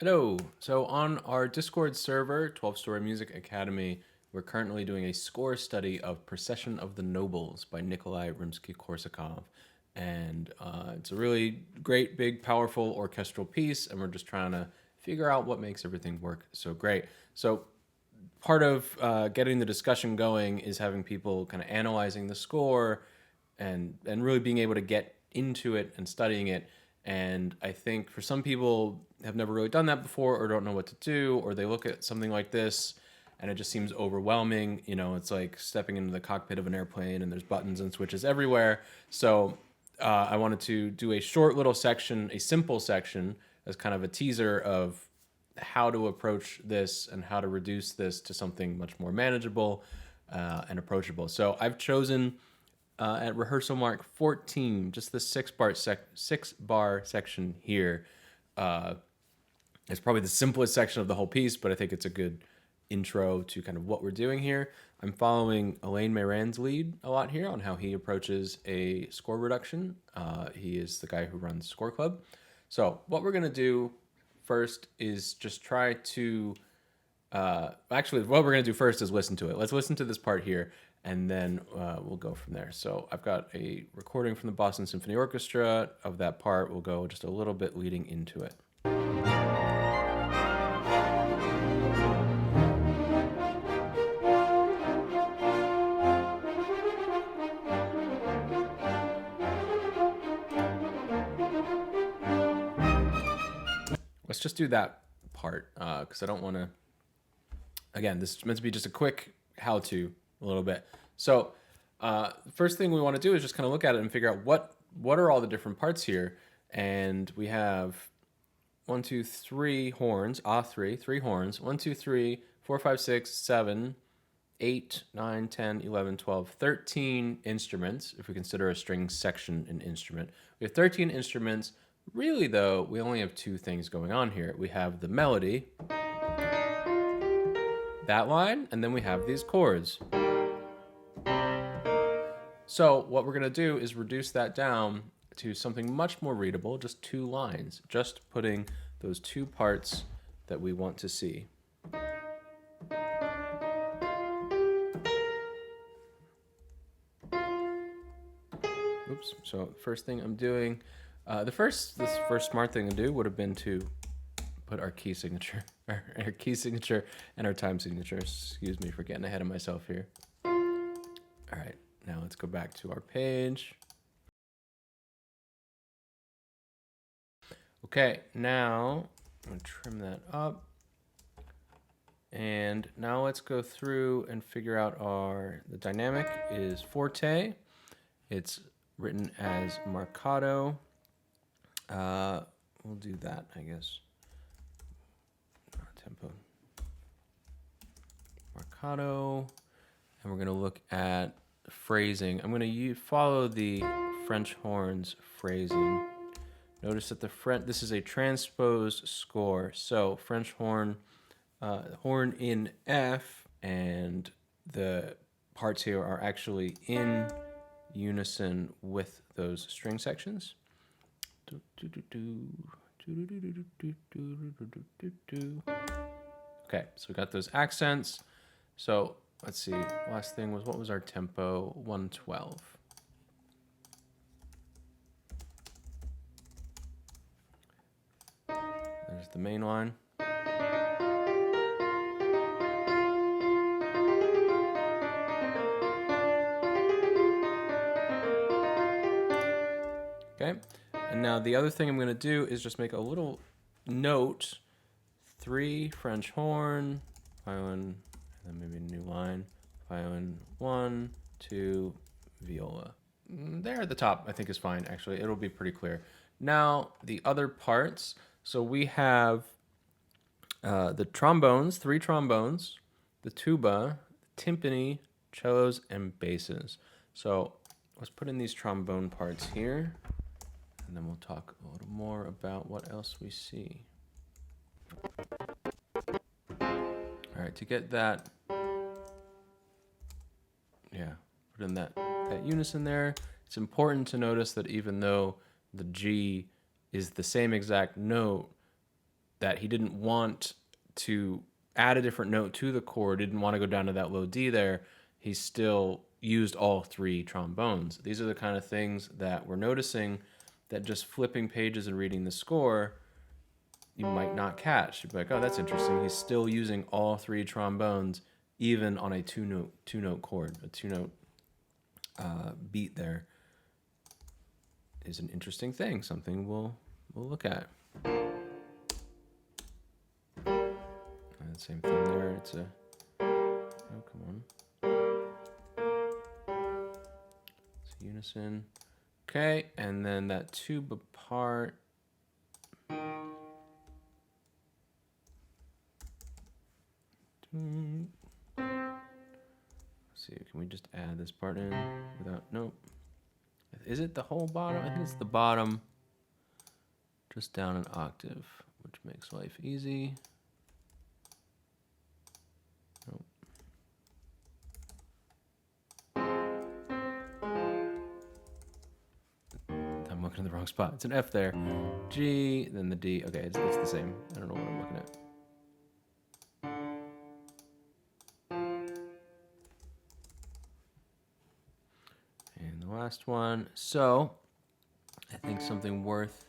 Hello. So on our Discord server, 12 Story Music Academy, we're currently doing a score study of Procession of the Nobles by Nikolai Rimsky-Korsakov. And it's a really great, big, powerful orchestral piece, and we're just trying to figure out what makes everything work so great. So part of getting the discussion going is having people kind of analyzing the score and really being able to get into it and studying it. And I think for some people have never really done that before or don't know what to do, or they look at something like this and it just seems overwhelming. You know, it's like stepping into the cockpit of an airplane and there's buttons and switches everywhere. So I wanted to do a short little section, a simple section, as kind of a teaser of how to approach this and how to reduce this to something much more manageable and approachable. So I've chosen at rehearsal mark 14, just the six bar section here. It's probably the simplest section of the whole piece, but I think it's a good intro to kind of what we're doing here. I'm following Elaine Moran's lead a lot here on how he approaches a score reduction. He is the guy who runs Score Club. So what we're going to do first is just try to actually, what we're going to do first is listen to it. Let's listen to this part here, and then we'll go from there. So I've got a recording from the Boston Symphony Orchestra of that part. We'll go just a little bit leading into it. Let's just do that part because I don't want to. Again, this is meant to be just a quick how-to a little bit. So the first thing we want to do is just kind of look at it and figure out what are all the different parts here. And we have 1, 2, 3 horns, three horns, 1, 2, 3, 4, 5, 6, 7, 8, 9, 10, 11, 12, 13 instruments, if we consider a string section an instrument. We have 13 instruments. Really, though, we only have two things going on here. We have the melody, that line, and then we have these chords. So what we're going to do is reduce that down to something much more readable, just 2 lines, just putting those 2 parts that we want to see. Oops, so first thing I'm doing, the first smart thing to do would have been to put our key signature, our key signature and our time signature. Excuse me for getting ahead of myself here. All right, now let's go back to our page. Okay, now I'm gonna trim that up. And now let's go through and figure out the dynamic is forte. It's written as marcato. We'll do that, I guess. Tempo. Marcato. And we're going to look at phrasing. I'm going to follow the French horns phrasing. Notice that this is a transposed score. So French horn, horn in F, and the parts here are actually in unison with those string sections. Okay, so we got those accents. So let's see, last thing was, what was our tempo? 112. There's the main line. Okay, and now the other thing I'm going to do is just make a little note. 3 French horn, violin, and then maybe a new line. Violin 1, 2, viola. There at the top, I think is fine. Actually, it'll be pretty clear. Now the other parts. So we have the trombones, 3 trombones, the tuba, the timpani, cellos, and basses. So let's put in these trombone parts here, and then we'll talk a little more about what else we see. All right, to get that, put in that unison there. It's important to notice that even though the G is the same exact note, that he didn't want to add a different note to the chord, didn't want to go down to that low D there, he still used all 3 trombones. These are the kind of things that we're noticing that just flipping pages and reading the score, you might not catch. You'd be like, oh, that's interesting. He's still using all 3 trombones, even on a two-note chord, a two-note beat there is an interesting thing, something we'll look at. And same thing there. It's a oh, come on. It's unison. Okay, and then that tuba part. Let's see, can we just add this part in without, nope. Is it the whole bottom? I think it's the bottom, just down an octave, which makes life easy. Nope. I'm looking in the wrong spot. It's an F there. G, then the D. Okay, it's the same. I don't know what I'm looking at. And the last one. So, I think something worth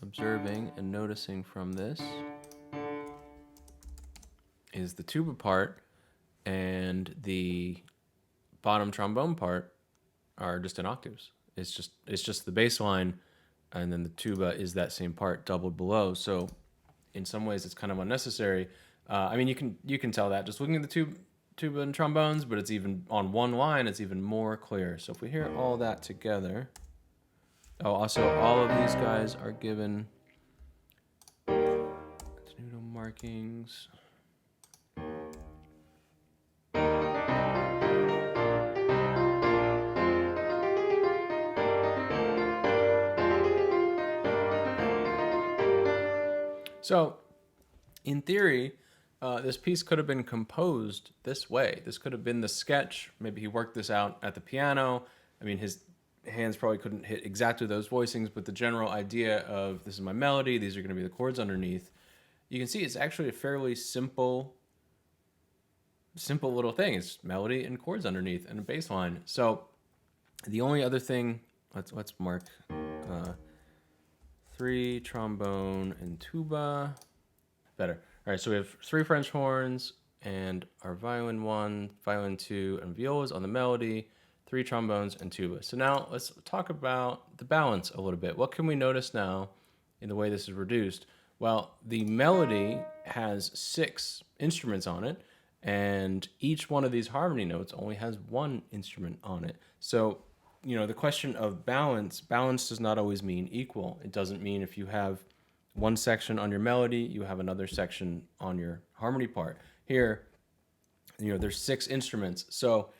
observing and noticing from this is the tuba part and the bottom trombone part are just in octaves. It's just the bass line, and then the tuba is that same part doubled below. So in some ways it's kind of unnecessary. I mean, you can tell that just looking at the tuba and trombones, but it's even on one line, it's even more clear. So if we hear all that together, oh, also all of these guys are given tenuto markings. So, in theory, this piece could have been composed this way. This could have been the sketch. Maybe he worked this out at the piano. I mean, his hands probably couldn't hit exactly those voicings, but the general idea of this is my melody, these are going to be the chords underneath. You can see it's actually a fairly simple little thing. It's melody and chords underneath and a bass line. So the only other thing, let's mark 3 trombone and tuba. Better. All right, so we have 3 French horns and our violin 1, violin 2, and violas on the melody, 3 trombones and tuba. So now let's talk about the balance a little bit. What can we notice now in the way this is reduced? Well, the melody has 6 instruments on it, and each one of these harmony notes only has 1 instrument on it. So, you know, the question of balance does not always mean equal. It doesn't mean if you have one section on your melody, you have another section on your harmony part. Here, you know, there's 6 instruments. So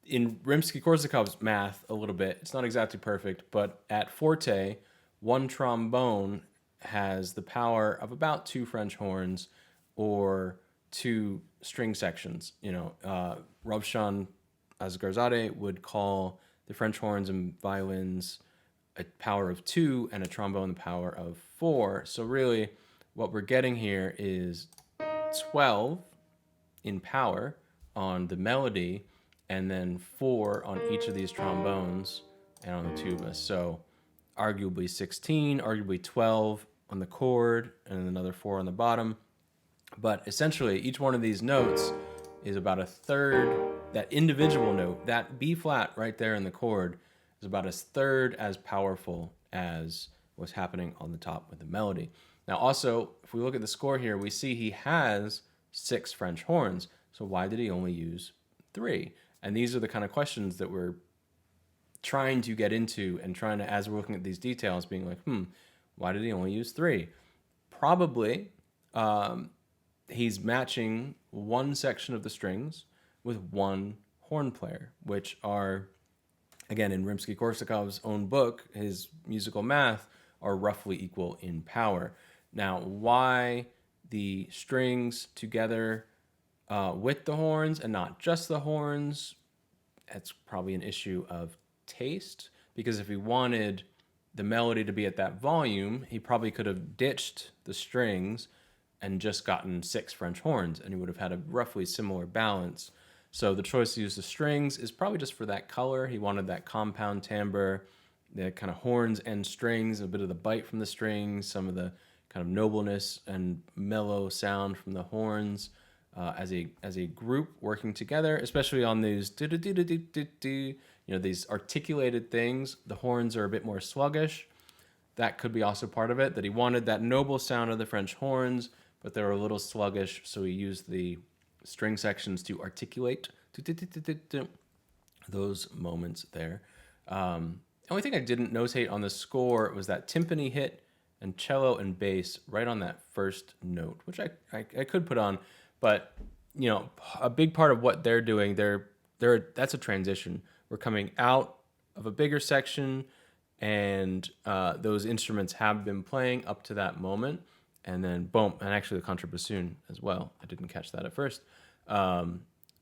in Rimsky-Korsakov's math a little bit, it's not exactly perfect, but at forte, 1 trombone has the power of about 2 French horns or 2 string sections. You know, Ravshan Asgharzadeh would call the French horns and violins a power of 2 and a trombone the power of 4. So really what we're getting here is 12 in power on the melody and then 4 on each of these trombones and on the tuba. So arguably 16, arguably 12 on the chord and another 4 on the bottom. But essentially each one of these notes is about a third, that individual note, that B flat right there in the chord is about a third as powerful as what's happening on the top with the melody. Now also, if we look at the score here, we see he has 6 French horns. So why did he only use 3? And these are the kind of questions that we're trying to get into and trying to, as we're looking at these details, being like, why did he only use 3? Probably he's matching one section of the strings with one horn player, which are, again, in Rimsky-Korsakov's own book, his musical math, are roughly equal in power. Now, why the strings together with the horns and not just the horns? That's probably an issue of taste, because if we wanted the melody to be at that volume, he probably could have ditched the strings and just gotten 6 French horns, and he would have had a roughly similar balance. So the choice to use the strings is probably just for that color. He wanted that compound timbre, the kind of horns and strings, a bit of the bite from the strings, some of the kind of nobleness and mellow sound from the horns, as a group working together, especially on these these articulated things. The horns are a bit more sluggish. That could be also part of it, that he wanted that noble sound of the French horns, but they were a little sluggish, so he used the string sections to articulate those moments there. The only thing I didn't notate on the score was that timpani hit and cello and bass right on that first note, which I could put on, but a big part of what they're doing, that's a transition. We're coming out of a bigger section, and those instruments have been playing up to that moment, and then boom, and actually the contrabassoon as well. I didn't catch that at first.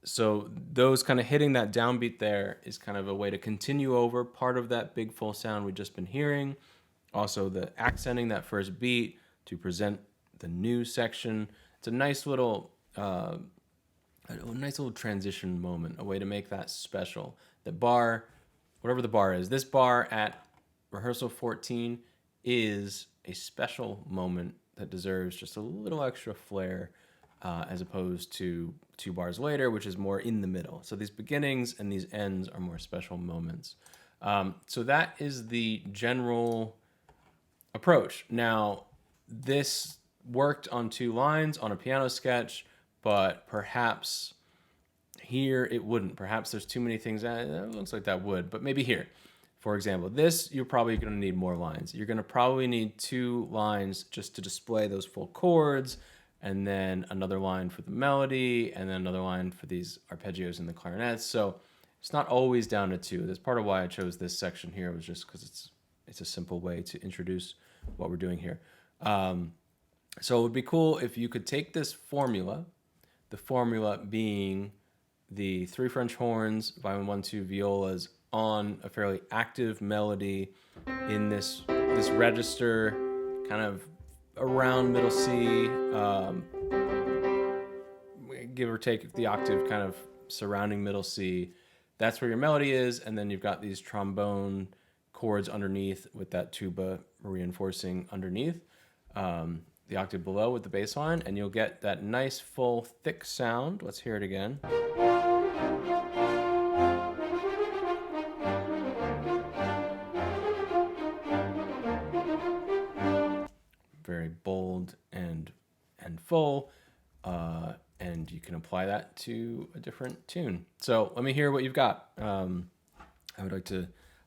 So those kind of hitting that downbeat there is kind of a way to continue over part of that big full sound we've just been hearing. Also the accenting that first beat to present the new section. It's a nice little transition moment, a way to make that special. The bar, whatever the bar is, this bar at rehearsal 14 is a special moment that deserves just a little extra flair, as opposed to 2 bars later, which is more in the middle. So these beginnings and these ends are more special moments. So that is the general approach. Now, this worked on 2 lines on a piano sketch, but perhaps here it wouldn't. Perhaps there's too many things. It looks like that would, but maybe here. For example, this, you're probably going to need more lines. You're going to probably need 2 lines just to display those full chords, and then another line for the melody, and then another line for these arpeggios and the clarinets. So it's not always down to 2. That's part of why I chose this section here, was just because it's a simple way to introduce what we're doing here. So it would be cool if you could take this formula, the formula being the 3 French horns, violin 1, 2, violas on a fairly active melody in this register, kind of around middle C, give or take the octave kind of surrounding middle C. That's where your melody is, and then you've got these trombone chords underneath with that tuba reinforcing underneath, the octave below with the bass line, and you'll get that nice full thick sound. Let's hear it again. Very bold and full, and you can apply that to a different tune. So let me hear what you've got. I would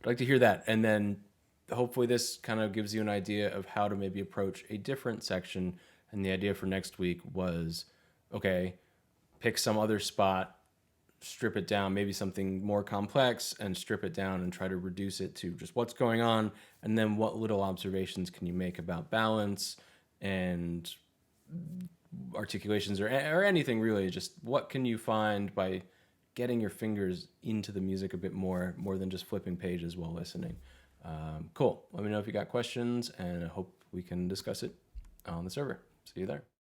like to hear that, and then hopefully this kind of gives you an idea of how to maybe approach a different section. And the idea for next week was, okay, pick some other spot, strip it down, maybe something more complex, and strip it down and try to reduce it to just what's going on, and then what little observations can you make about balance and articulations or anything really. Just what can you find by getting your fingers into the music a bit more than just flipping pages while listening. Cool. Let me know if you got questions, and I hope we can discuss it on the server. See you there.